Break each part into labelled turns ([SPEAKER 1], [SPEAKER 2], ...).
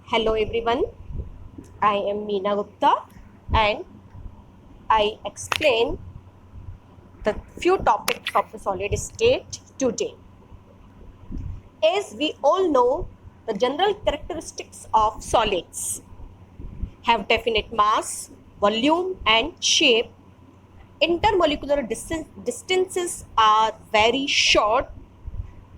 [SPEAKER 1] Hello everyone, I am Meena Gupta and I explain the few topics of the solid state today. As we all know, the general characteristics of solids have definite mass, volume and shape. Intermolecular distances are very short.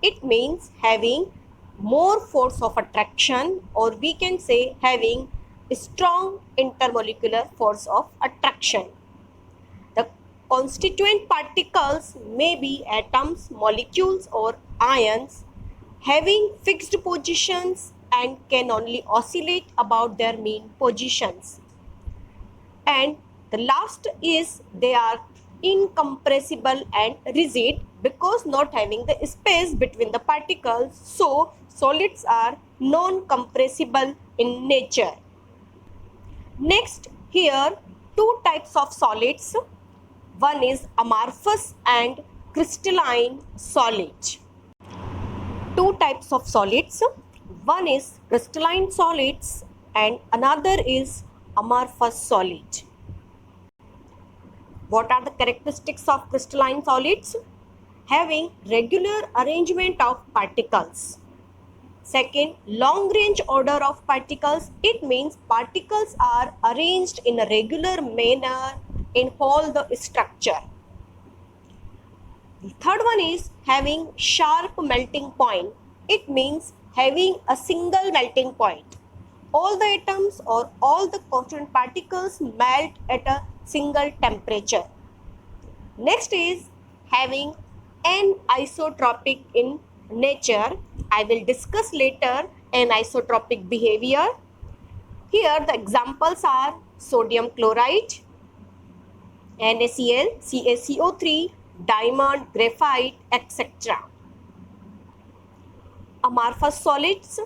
[SPEAKER 1] It means having more force of attraction, or we can say having strong intermolecular force of attraction. The constituent particles may be atoms, molecules or ions having fixed positions and can only oscillate about their mean positions. And the last is they are incompressible and rigid because not having the space between the particles, so solids are non-compressible in nature. Next, here two types of solids. One is amorphous and crystalline solid. Two types of solids. One is crystalline solids and another is amorphous solid. What are the characteristics of crystalline solids? Having regular arrangement of particles. Second, long range order of particles. It means particles are arranged in a regular manner in all the structure. The third one is having sharp melting point. It means having a single melting point. All the atoms or all the constituent particles melt at a single temperature. Next is having anisotropic in nature. I will discuss later anisotropic behavior. Here the examples are sodium chloride, NaCl, CaCO3, diamond, graphite, etc. Amorphous solids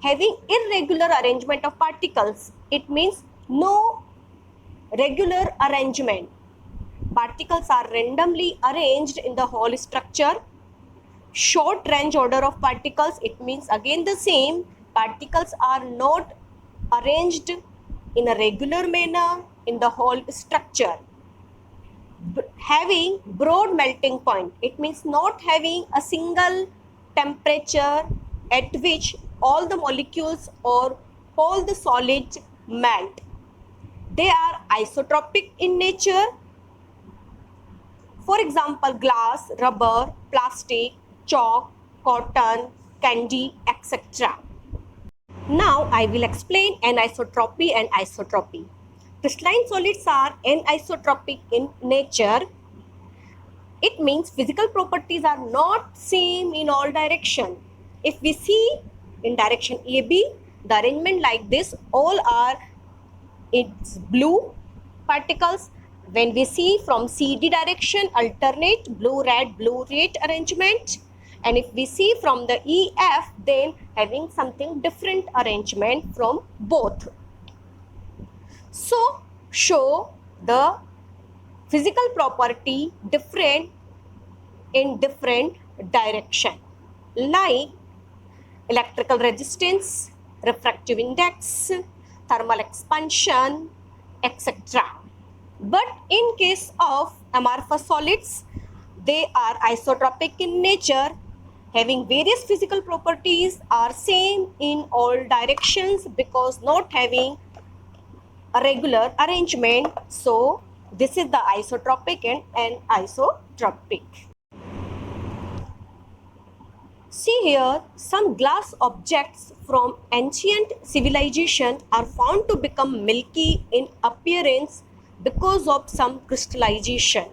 [SPEAKER 1] having irregular arrangement of particles. It means no regular arrangement. Particles are randomly arranged in the whole structure. Short range order of particles, it means again the same. Particles are not arranged in a regular manner in the whole structure. Having broad melting point, it means not having a single temperature at which all the molecules or all the solids melt. They are isotropic in nature. For example, glass, rubber, plastic, chalk, cotton, candy, etc. Now I will explain anisotropy and isotropy. Crystalline solids are anisotropic in nature. It means physical properties are not same in all direction. If we see in direction AB, the arrangement like this, all are it's blue particles. When we see from CD direction, alternate blue red arrangement. And if we see from the EF, then having something different arrangement from both. So show the physical property different in different direction, like electrical resistance, refractive index, thermal expansion, etc. But in case of amorphous solids, they are isotropic in nature, having various physical properties are same in all directions because not having a regular arrangement. So this is the isotropic and anisotropic. See here, some glass objects from ancient civilization are found to become milky in appearance because of some crystallization.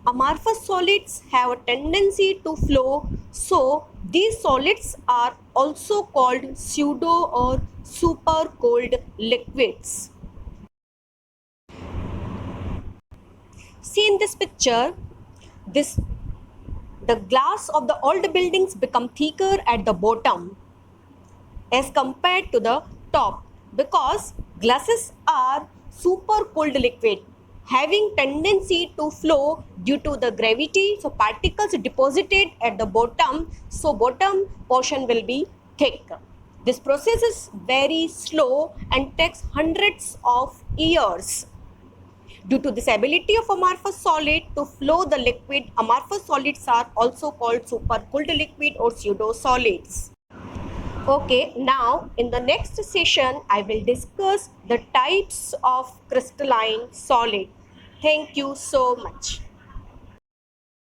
[SPEAKER 1] Amorphous solids have a tendency to flow, so these solids are also called pseudo or super cold liquids. See in this picture, the glass of the old buildings become thicker at the bottom as compared to the top because glasses are super cold liquid having tendency to flow due to the gravity. So particles deposited at the bottom, so bottom portion will be thick. This process is very slow and takes hundreds of years. Due to this ability of amorphous solid to flow the liquid, amorphous solids are also called supercooled liquid or pseudo solids. Okay, now in the next session, I will discuss the types of crystalline solid. Thank you so much.